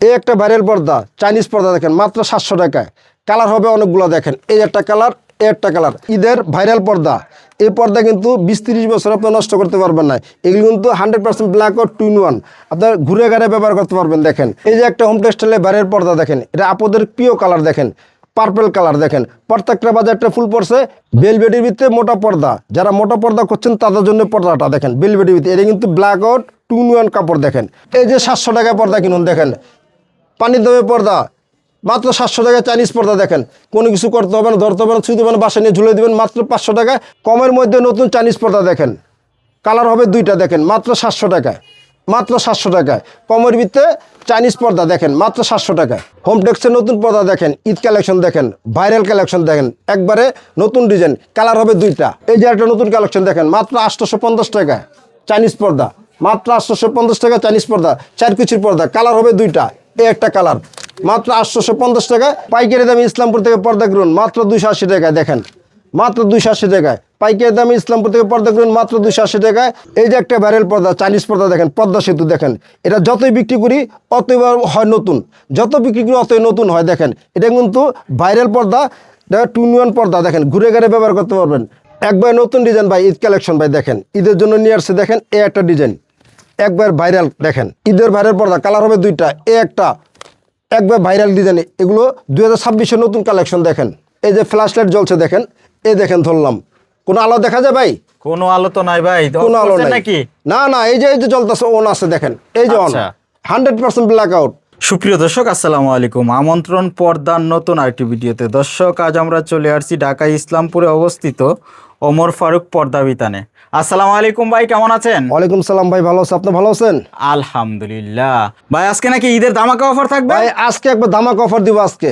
এই একটা ভাইরাল পর্দা, চাইনিজ পর্দা দেখেন মাত্র 700 টাকায়। কালার হবে অনেকগুলো, দেখেন এই একটা কালার, এই একটা কালার। ঈদের ভাইরাল পর্দা, এই পর্দা কিন্তু 20-30 বছর আপনি নষ্ট করতে পারবেন না। এগুলো কিন্তু 100% ব্ল্যাক আউট 2-in-1, আপনার ঘুরে ঘাড়ে ব্যবহার করতে পারবেন। দেখেন এই যে একটা হোম টেক্সটাইলের ভাইরাল পর্দা, দেখেন এটা আপনাদের প্রিয় কালার, দেখেন পার্পল কালার। দেখেন প্রত্যেকটা বাজারটা ফুল পড়ছে বেলভেটের ভিতরে মোটা পর্দা। যারা মোটা পর্দা করছেন তাদের জন্য পর্দাটা দেখেন বেলভেটের ভিতরে। এটা কিন্তু ব্ল্যাক আউট 2-in-1 কাপড়। দেখেন এই যে 700 টাকায় পর্দা কিনুন, দেখেন পানির দামে পর্দা মাত্র 700 টাকায়। চাইনিজ পর্দা দেখেন, কোনো কিছু করতে হবে না, ধরতে হবে না, ছুঁতে হবে না, বাসা নিয়ে ঝুলে দেবেন মাত্র 500 টাকায়। কমের মধ্যে নতুন চাইনিজ পর্দা দেখেন, কালার হবে 2টা, দেখেন মাত্র 700 টাকায়। মাত্র 700 টাকায় কমের ভিতরে চাইনিজ পর্দা দেখেন মাত্র 700 টাকায়। হোম টেক্সের নতুন পর্দা দেখেন, ঈদ কালেকশন দেখেন, ভাইরাল কালেকশন দেখেন, একবারে নতুন ডিজাইন, কালার হবে 2টা। এই যে একটা নতুন কালেকশন দেখেন মাত্র 850 টাকায় চাইনিজ পর্দা, মাত্র 850 টাকা চাইনিজ পর্দা, 4 কুচির পর্দা, কালার হবে 2টা। এই একটা কালার মাত্র 850 টাকায়। পাইকারি দামে ইসলামপুর থেকে পর্দা কিনুন মাত্র 280 টাকায়। দেখেন মাত্র 280 টাকায় পাইকারি দামে ইসলামপুর থেকে পর্দা কিনুন মাত্র 280 টাকায়। এই যে একটা ভাইরাল পর্দা, চাইনিজ পর্দা দেখেন, পদ্মা সেতু দেখেন। এটা যতই বিক্রি করি অতই হয় নতুন, যত বিক্রি করি অতই নতুন হয়। দেখেন এটা কিন্তু ভাইরাল পর্দা, এটা 2-in-1 পর্দা। দেখেন ঘুরে ঘুরে ব্যবহার করতে পারবেন, একবার নতুন ডিজাইন ভাই, ঈদ কালেকশন ভাই। দেখেন ঈদের জন্য নিয়ে আসছে, দেখেন এই একটা ডিজাইন একবার ভাইরাল। দেখেন ঈদের ভাইরাল পর্দা, কালার হবে 2টা। এই একটা একবার ভাইরাল ডিজাইন, এগুলো 2026-এর নতুন কালেকশন। দেখেন এই যে ফ্ল্যাশ লাইট জ্বলছে, দেখেন এই দেখেন ধরলাম, কোনো আলো দেখা যায় ভাই? কোনো আলো তো নাই ভাই, কোনো আলো নাই নাকি? না না, এই যে জ্বলতেছে, অন আছে, দেখেন এই যে অন, আচ্ছা। 100% ব্ল্যাক আউট। সুপ্রিয় দর্শক, আসসালামু আলাইকুম। আমন্ত্রণ পর্দার নতুন আরেকটি ভিডিওতে। দর্শক, আজ আমরা চলে আসছি ঢাকা ইসলামপুরে অবস্থিত ওমর ফারুক পর্দা বিতানে। আসসালামু আলাইকুম ভাই, কেমন আছেন? ওয়ালাইকুম সালাম ভাই, ভালো আছেন? আপনি ভালো আছেন? আলহামদুলিল্লাহ। ভাই আজকে নাকি ঈদের ধামাকা অফার থাকবে? ভাই আজকে একবার ধামাকা অফার দিব। আজকে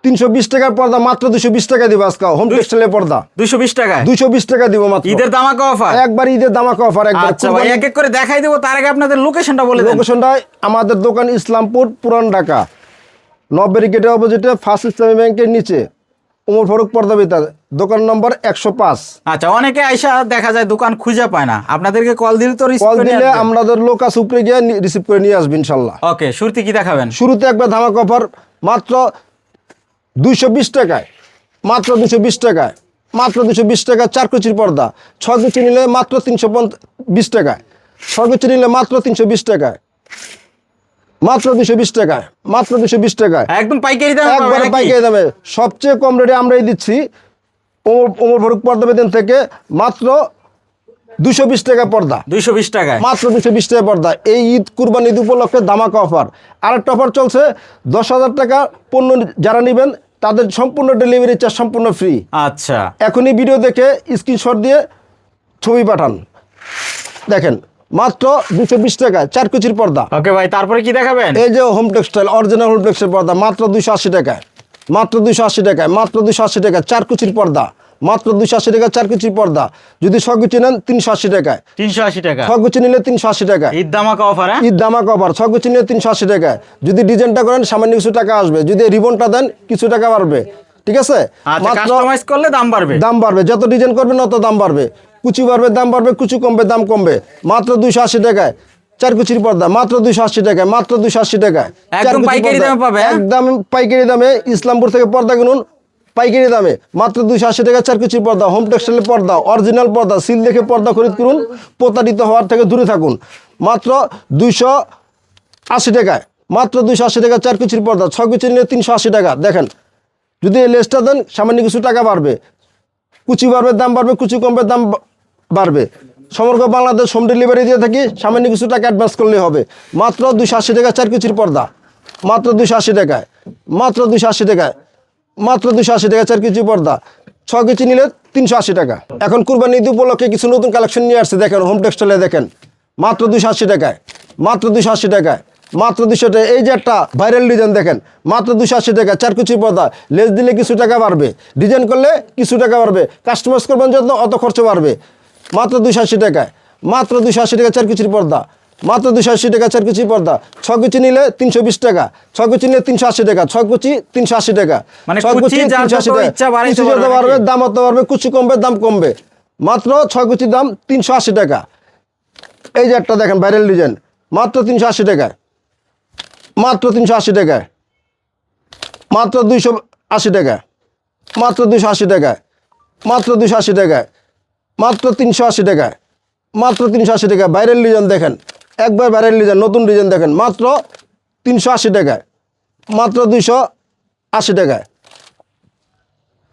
320 টাকার পর্দা মাত্র 220 টাকা দিব। আজকে হোম টেক্সটাইলের পর্দা 220 টাকায় 220 টাকা দিব মাত্র। ঈদের ধামাকা অফার, একবার ঈদের ধামাকা অফার একবার। আচ্ছা ভাই, এক এক করে দেখাই দেবো, তার আগে আপনাদের লোকেশনটা বলে দেন। লোকেশনটা আমাদের দোকান ইসলামপুর পুরান ঢাকা, 9 ব্যারিকেডের অপোজিটে ফার্স্ট ইসলামী ব্যাংকের নিচে ওমর ফারুক পর্দা বিতান, দোকান নম্বর 105। আচ্ছা, অনেকে আইসা দেখা যায় দোকান খুঁজে পায় না, আপনাদেরকে কল দিলে তো রিসিভ কল করে নিয়ে দিলে আসবেন। আমাদের লোক আছে উপরে গিয়ে রিসিভ করে নিয়ে আসবে ইনশাল্লাহ। ওকে, শুরুতে কি দেখাবেন? শুরুতে একবার ধামাকা অফার মাত্র 220 টাকায়, মাত্র 220 টাকায়, মাত্র 220 টাকা। 4 কুচির পর্দা 6 কুচি নিলে মাত্র 320 টাকায়, 6 কুচি নিলে মাত্র 320 টাকায়, মাত্র 220 টাকায়, মাত্র 220 টাকায়, একদম পাইকারি দামে পাবেন একবারে নাকি? পাইকারি দামে। সবচেয়ে কম রেটে আমরাই দিচ্ছি ওমর ফারুক পর্দা বেতন থেকে, মাত্র 220 টাকা পর্দা, 220 টাকায় মাত্র 220 টাকা পর্দা। এই ঈদ কুরবানি ঈদ উপলক্ষে ধামাকা অফার। আরেকটা অফার চলছে, 10,000 টাকা পণ্য যারা নেবেন তাদের সম্পূর্ণ ডেলিভারি চার্জ সম্পূর্ণ ফ্রি। আচ্ছা, এখনই ভিডিও দেখে স্ক্রিনশট দিয়ে ছবি পাঠান। দেখেন মাত্র 220 টাকা 4 কুচির পর্দা। ওকে ভাই, তারপরে কি দেখাবেন? এই যে home textile original home textile পর্দা মাত্র 280 টাকায়, মাত্র 280 টাকায়, মাত্র 280 টাকা 4 কুচির পর্দা, মাত্র 280 টাকা 4 কুচির পর্দা। যদি 6 কুচি নেন 380 টাকায়, 380 টাকা 6 কুচি নিলে 380 টাকা। ঈদ ধামাকা অফার। হ্যাঁ, ঈদ ধামাকা অফার, 6 কুচি নিলে 380 টাকায়। যদি ডিজাইনটা করেন সামান্য কিছু টাকা আসবে, যদি রিবনটা দেন কিছু টাকা বাড়বে, ঠিক আছে? আচ্ছা, কাস্টমাইজ করলে দাম বাড়বে। দাম বাড়বে, যত ডিজাইন করবেন তত দাম বাড়বে, কুচি বাড়বে দাম বাড়বে, কুচি কমবে দাম কমবে। মাত্র 280 টাকায় 4 কুচির পর্দা, মাত্র 280 টাকায়, মাত্র 280 টাকায়। একদম পাইকারি দামে পাবে। একদম পাইকারি দামে ইসলামপুর থেকে পর্দা কিনুন পাইকারি দামে মাত্র 280 টাকা 4 কুচির পর্দা। হোম টেক্সটাইলের পর্দা, অরিজিনাল পর্দা, সিল দেখে পর্দা খরিদ করুন, প্রতারিত হওয়ার থেকে দূরে থাকুন। মাত্র 280 টাকায়, মাত্র 280 টাকা 4 কুচির পর্দা, 6 কুচি নিলে 380 টাকা। দেখেন যদি এই লেসটা দেন সামান্য কিছু টাকা বাড়বে, কুচি বাড়বে দাম বাড়বে, কুচি কমবে দাম বাড়বে। সমগ্র বাংলাদেশ হোম ডেলিভারি দিয়ে থাকি, সামান্য কিছু টাকা অ্যাডভান্স করলে হবে। মাত্র 280 টাকা 4 কুচির পর্দা, মাত্র 280 টাকায়, মাত্র 280 টাকায়, মাত্র 280 টাকা 4 কুচি পর্দা, 6 কুচি নিলে 380 টাকা। এখন কুরবানি ঈদ উপলক্ষে কিছু নতুন কালেকশন নিয়ে আসছে, দেখেন হোম টেক্সটাইলে দেখেন মাত্র 280 টাকায়, মাত্র 280 টাকায়, মাত্র 200 টাকা। এই যে একটা ভাইরাল ডিজাইন দেখেন মাত্র 280 টাকা 4 কুচির পর্দা। লেস দিলে কিছু টাকা বাড়বে, ডিজাইন করলে কিছু টাকা বাড়বে, কাস্টমাইজ করবেন যত অত খরচ বাড়বে। মাত্র 280 টাকায়, মাত্র 280 টাকা 4 কুচির পর্দা, মাত্র 280 টাকা 4 কুচি পর্দা। 6 কুচি নিলে 320 টাকা, 6 কুচি নিলে 380 টাকা, 6 কুচি 380 টাকা, মানে 6 কুচি যার যত 380 টাকা। ইচ্ছা বাড়াইতে কুচি যত পারবে বাড়বে নাকি? দাম অত বাড়বে, কুচি কমবে দাম কমবে। মাত্র 6 কুচির দাম 380 টাকা। এই যে একটা দেখেন ভাইরাল ডিজাইন মাত্র 380 টাকায়, মাত্র 380 টাকায়, মাত্র 280 টাকায়, মাত্র 280 টাকায়, মাত্র 280 টাকায়, মাত্র 380 টাকায়, মাত্র 380 টাকা। ভাইরাল ডিজাইন দেখেন, একবার ভাইরাল ডিজাইন, নতুন ডিজাইন দেখেন, মাত্র 380 টাকায়, মাত্র 280 টাকায়,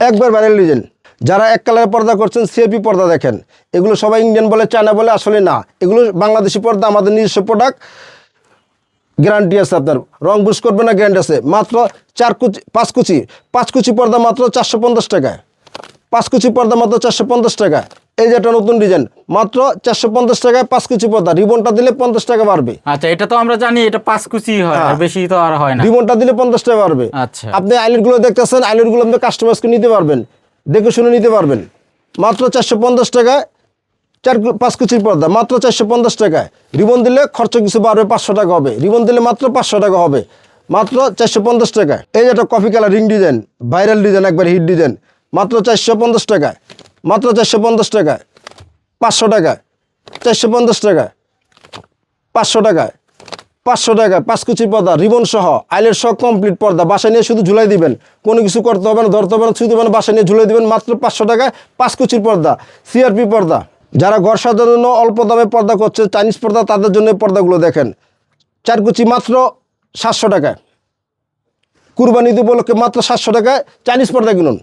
একবার ভাইরাল ডিজাইন। যারা এক কালারের পর্দা করছেন সিএপি পর্দা দেখেন, এগুলো সবাই ইন্ডিয়ান বলে, চায়না বলে, আসলে না, এগুলো বাংলাদেশি পর্দা, আমাদের নিজস্ব প্রোডাক্ট, গ্যারান্টি আছে, আপনার রং বুশ করবে না, গ্যারান্টি আছে। মাত্র 5 কুচি পর্দা মাত্র 450 টাকায়, 5 কুচি পর্দা মাত্র 450 টাকা। এই যে একটা নতুন ডিজাইন, মাত্র 450 টাকায় 5 কুচি পর্দা, রিবনটা দিলে 50 টাকা বাড়বে। আচ্ছা, এটা তো আমরা জানি এটা 5 কুচি হয়, আর বেশি তো আর হয় না। রিবনটা দিলে 50 টাকা বাড়বে। আচ্ছা, আপনি আইলেটগুলো দেখতেছেন, আইলেটগুলো আপনি কাস্টমাইজকে নিতে পারবেন, দেখে শুনে নিতে পারবেন। মাত্র 450 টাকায় 5 কুচির পর্দা, মাত্র 450 টাকায়। রিবন দিলে খরচ কিছু বাড়বে, 500 টাকা হবে। রিবন দিলে মাত্র 500 টাকা হবে, মাত্র 450 টাকায়। এই যে একটা coffee colour ring design, viral design, একবার হিট ডিজাইন, মাত্র 450 টাকায়, মাত্র 450 টাকায়, 500 টাকায়, 450 টাকায়, 500 টাকায়, 500 টাকায় 5 কুচির পর্দা, রিবন সহ, আইলেট সহ কমপ্লিট পর্দা। বাসায় নিয়ে শুধু ঝুলাই দিবেন, কোনো কিছু করতে হবে না, ধরতে হবে না, ছুঁতে হবে না, বাসায় নিয়ে ঝুলাই দিবেন, মাত্র 500 টাকায় 5 কুচির পর্দা, সিআরপি পর্দা। যারা ঘর সাজানোর জন্য অল্প দামে পর্দা করছে, চাইনিজ পর্দা, তাদের জন্য এই পর্দাগুলো দেখেন। 4 কুচি মাত্র 700 টাকায়, কুরবানি ঈদ উপলক্ষে মাত্র 700 টাকায় চাইনিজ পর্দা কিনুন,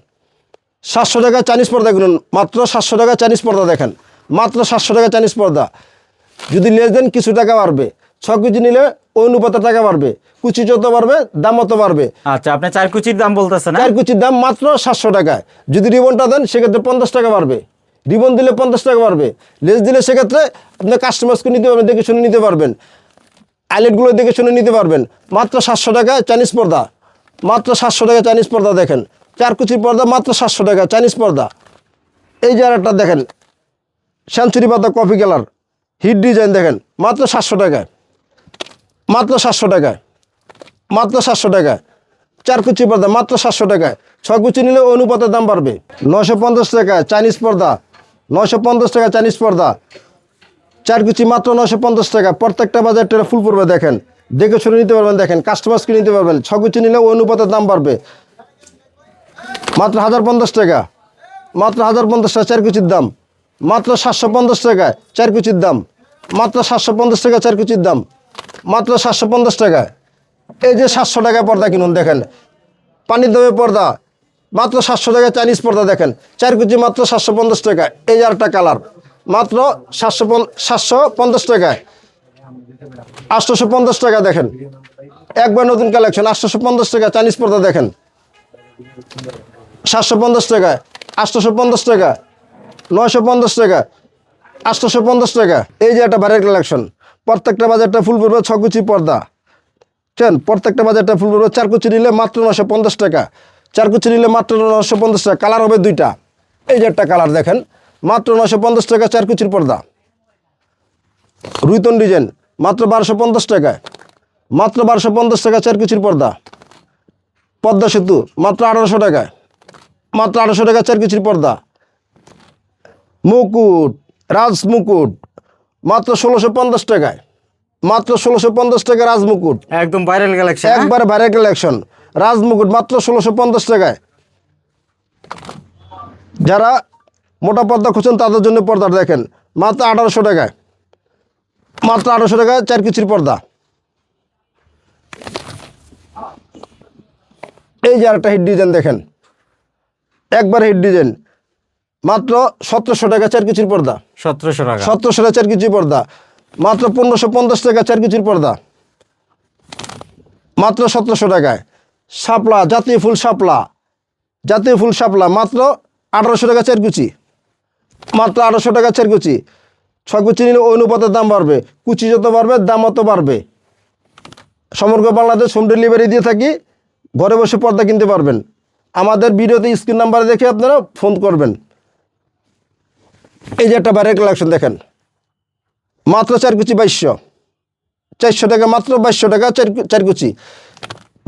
700 টাকায় চাইনিজ পর্দা কিনুন, মাত্র 700 টাকায় চাইনিজ পর্দা দেখেন, মাত্র 700 টাকায় চাইনিজ পর্দা। যদি লেস দেন কিছু টাকা বাড়বে, 6 কুচি নিলে ওই অনুপাতে টাকা বাড়বে, কুচি যত বাড়বে দাম অত বাড়বে। আচ্ছা, আপনি 4 কুচির দাম বলতেছেন না? 4 কুচির দাম মাত্র 700 টাকায়। যদি রিবনটা দেন সেক্ষেত্রে 50 টাকা বাড়বে, রিবন দিলে 50 টাকা বাড়বে, লেস দিলে সেক্ষেত্রে আপনি কাস্টমাইজকে নিতে পারবেন, দেখে শুনে নিতে পারবেন, আইলেটগুলো দেখে শুনে নিতে পারবেন। মাত্র 700 টাকায় চাইনিজ পর্দা, মাত্র 700 টাকা চাইনিজ পর্দা দেখেন। 4 কুচির পর্দা মাত্র 700 টাকা চাইনিজ পর্দা। এই যে আরেকটা দেখেন, সেঞ্চুরি পাতা কফি কালার হিট ডিজাইন দেখেন, মাত্র 700 টাকায়, মাত্র 700 টাকায়, মাত্র 700 টাকায়। 4 কুচি পর্দা মাত্র 700 টাকায়, 6 কুচি নিলে অনুপাতের দাম বাড়বে। 950 টাকায় চাইনিজ পর্দা, 950 টাকা চাইনিজ পর্দা, 4 কুচি মাত্র 950 টাকা। প্রত্যেকটা বাজার টেরা ফুল পড়বে দেখেন, দেখে শুনে নিতে পারবেন, দেখেন কাস্টমাইজকে নিতে পারবেন। 6 কুচি নিলে অনুপাতের দাম বাড়বে, মাত্র 1050 টাকা, মাত্র 1050 টাকা 4 কুচির দাম, মাত্র 750 টাকায় 4 কুচির দাম, মাত্র 750 টাকা 4 কুচির দাম, মাত্র 750 টাকায়। এই যে 700 টাকায় পর্দা কিনুন দেখেন, পানির দামে পর্দা, মাত্র 700 টাকায় চাইনিজ পর্দা দেখেন, 4 কুচি মাত্র 750 টাকা। এই যে আরেকটা কালার, মাত্র 750 টাকায়, 850 টাকা দেখেন, একবার নতুন কালেকশন, 850 টাকা চাইনিজ পর্দা দেখেন, 750 টাকায়, 850 টাকা, 950 টাকা, 850 টাকা। এই যে একটা ভাইরাল কালেকশন, প্রত্যেকটা বাজারটা ফুল পড়বে 6 কুচি পর্দা, চেন প্রত্যেকটা বাজারটা ফুল পড়বে। 4 কুচি নিলে মাত্র 950 টাকা, 4 কুচি নিলে মাত্র 950 টাকা। কালার হবে 2টা। এই যে একটা কালার দেখেন, মাত্র 950 টাকা 4 কুচির পর্দা, রুইতন ডিজাইন, মাত্র 1250 টাকায়, মাত্র 1250 টাকা 4 কুচির পর্দা। পদ্মা সেতু মাত্র 1800 টাকায়, মাত্র 1800 টাকা 4 কুচির পর্দা। মুকুট, রাজ মুকুট মাত্র 1650 টাকায়, মাত্র 1650 টাকা রাজমুকুট, একদম ভাইরাল কালেকশন, একবার ভাইরাল কালেকশন। রাজমুকুট মাত্র 1650 টাকায়। যারা মোটা পর্দা খুঁজছেন তাদের জন্য পর্দা দেখেন, মাত্র 1800 টাকায়, মাত্র 1800 টাকায় 4 কুচির পর্দা। এই যে আরেকটা হিট ডিজাইন দেখেন, একবার হিট ডিজাইন, মাত্র 1700 টাকা 4 কুচির পর্দা, 1700 টাকা, 1700 টাকা 4 কুচি পর্দা, মাত্র 1550 টাকা 4 কুচির পর্দা, মাত্র 1700 টাকায়। শাপলা, জাতীয় ফুল শাপলা, জাতীয় ফুল শাপলা মাত্র 1800 টাকা 4 কুচি, মাত্র 1800 টাকা 4 কুচি। 6 কুচি নিলে অনুপাতের দাম বাড়বে, কুচি যত বাড়বে দাম অত বাড়বে। সমগ্র বাংলাদেশ হোম ডেলিভারি দিয়ে থাকি, ঘরে বসে পর্দা কিনতে পারবেন। আমাদের ভিডিওতে স্ক্রিন নাম্বার দেখে আপনারা ফোন করবেন। এই যে একটা ভাইরাল কালেকশন দেখেন, মাত্র 4 কুচি 2200, 400 টাকা, মাত্র 2200 টাকা 4 কুচি,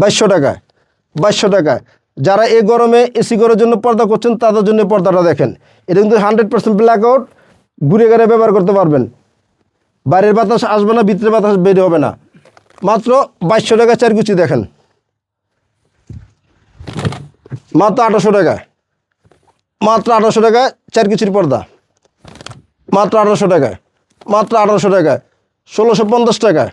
2200 টাকায়, 2200 টাকায়। যারা এই গরমে এসি ঘরের জন্য পর্দা করছেন তাদের জন্য পর্দাটা দেখেন। এটা কিন্তু 100% ব্ল্যাক আউট, ঘুরে ঘুরে ব্যবহার করতে পারবেন। বাইরের বাতাস আসবে না, ভিতরে বাতাস বের হবে না। মাত্র 2200 টাকা 4 কুচি দেখেন, মাত্র 1800 টাকা, মাত্র 1800 টাকায় 4 কুচির পর্দা, মাত্র 1800 টাকায়, মাত্র 1800 টাকায়, 1650 টাকায়,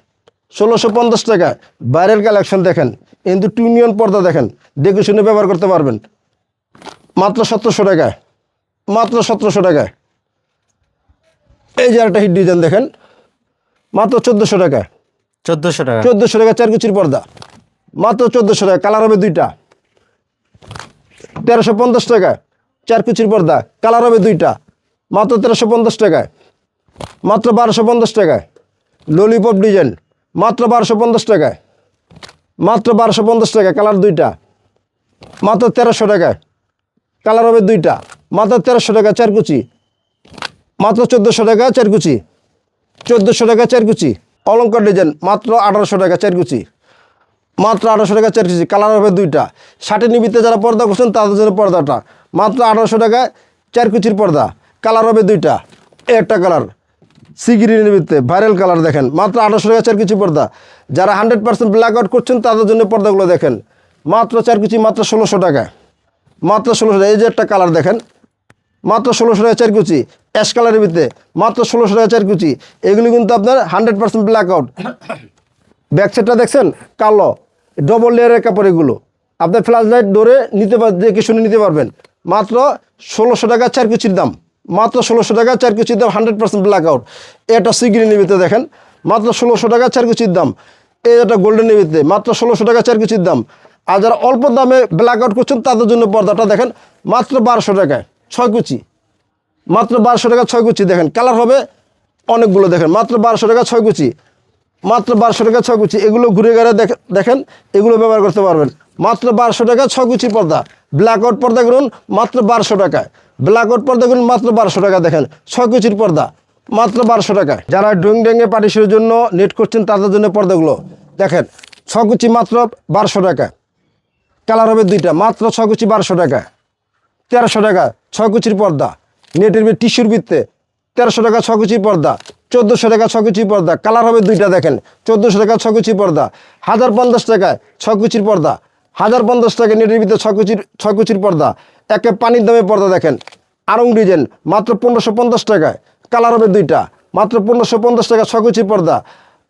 1650 টাকায়। বাইরের কালেকশন দেখেন, কিন্তু টুনিয়ন পর্দা দেখেন, দেখে শুনে ব্যবহার করতে পারবেন। মাত্র 1700 টাকায়, মাত্র 1700 টাকায়। এই যে একটা হিট ডিজাইন দেখেন, মাত্র 1400 টাকায়, 1400 টাকা। 1400 টাকা 4 কুচির পর্দা, মাত্র 1400 টাকা। কালার হবে দুইটা। 1350 টাকায় 4 কুচির পর্দা, কালার হবে দুইটা, মাত্র 1350 টাকায়। মাত্র 1250 টাকায় ললিপপ ডিজাইন, মাত্র 1250 টাকায়, মাত্র 1250 টাকা, কালার দুইটা, মাত্র 1300 টাকায়, কালার হবে দুইটা, মাত্র 1300 টাকা 4 কুচি, মাত্র 1400 টাকা 4 কুচি, 1400 টাকা 4 কুচি। অলঙ্কার ডিজাইন মাত্র 1800 টাকা 4 কুচি, মাত্র 1800 টাকা 4 কুচি, কালার হবে দুইটা। 60 নিবিতে যারা পর্দা করছেন তাদের জন্য পর্দাটা মাত্র 1800 টাকায় 4 কুচির পর্দা, কালার হবে দুইটা। একটা কালার সিগিরির নিবিতে ভাইরাল কালার দেখেন, মাত্র 1800 টাকা 4 কুচি পর্দা। যারা 100% ব্ল্যাক আউট করছেন তাদের জন্য পর্দাগুলো দেখেন, মাত্র 4 কুচি, মাত্র 1600 টাকায়, মাত্র 1600 টাকা। এই যে একটা কালার দেখেন, মাত্র 1600 টাকা 4 কুচি, অ্যাশ কালারের ভিতরে মাত্র 1600 টাকা 4 কুচি। এগুলি কিন্তু আপনার 100% ব্ল্যাক আউট। ব্যাক সাইডটা দেখছেন কালো, ডবল লেয়ারের কাপড়। এগুলো আপনার ফ্ল্যাশ লাইট ধরে নিতে দেখে শুনে নিতে পারবেন। মাত্র 1600 টাকা 4 কুচির দাম, মাত্র 1600 টাকা 4 কুচির দাম, 100% ব্ল্যাক আউট। এটা সিগ্রিন নিবিতে দেখেন, মাত্র 1600 টাকা 4 কুচির দাম। এই এটা গোল্ডেন নিবিতে মাত্র 1600 টাকা 4 কুচির দাম। আর যারা অল্প দামে ব্ল্যাক আউট করছেন তাদের জন্য পর্দাটা দেখেন, মাত্র 1200 টাকায় 6 কুচি, মাত্র 1200 টাকা 6 কুচি। দেখেন কালার হবে অনেকগুলো, দেখেন মাত্র 1200 টাকা 6 কুচি, মাত্র 1200 টাকা 6 কুচি। এগুলো ঘুরে ঘুরে দেখেন, এগুলো ব্যবহার করতে পারবেন। মাত্র 1200 টাকা 6 কুচি পর্দা। ব্ল্যাক আউট পর্দা করুন মাত্র 1200 টাকায়, ব্ল্যাক আউট পর্দা করুন মাত্র 1200 টাকা। দেখেন 6 কুচির পর্দা মাত্র 1200 টাকায়। যারা ড্রয়িং ডেঙ্গে পার্টিশনের জন্য নেট করছেন তাদের জন্য পর্দাগুলো দেখেন, 6 কুচি মাত্র 1200 টাকায়, কালার হবে দুইটা, মাত্র 6 কুচি 1200 টাকায়। 1300 টাকা 6 কুচির পর্দা, নেটের টিস্যুর ভিত্তে 1300 টাকা 6 কুচির পর্দা। 1400 টাকা 6 কুচির পর্দা, কালার হবে দুইটা। দেখেন 1400 টাকা 6 কুচির পর্দা। 1050 টাকায় 6 কুচির পর্দা, 1050 টাকা নেটের ভিতরে 6 কুচির পর্দা। একে পানির দামে পর্দা দেখেন, আড়ং ডিজাইন মাত্র 1550 টাকায়, কালার হবে দুইটা, মাত্র 1550 টাকা 6 কুচির পর্দা।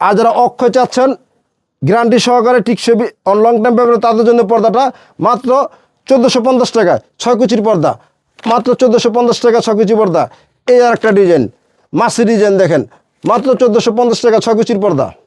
আর যারা অক্ষয় চাচ্ছেন গ্যারান্টি সহকারে টিকসই লং টাইম ব্যবহার, তাদের জন্য পর্দাটা মাত্র 1450 টাকায় 6 কুচির পর্দা, মাত্র 1450 টাকা 6 কুচি পর্দা। এই আর একটা ডিজাইন মাসি ডিজাইন দেখেন, মাত্র 1450 টাকা 6 কুচির পর্দা।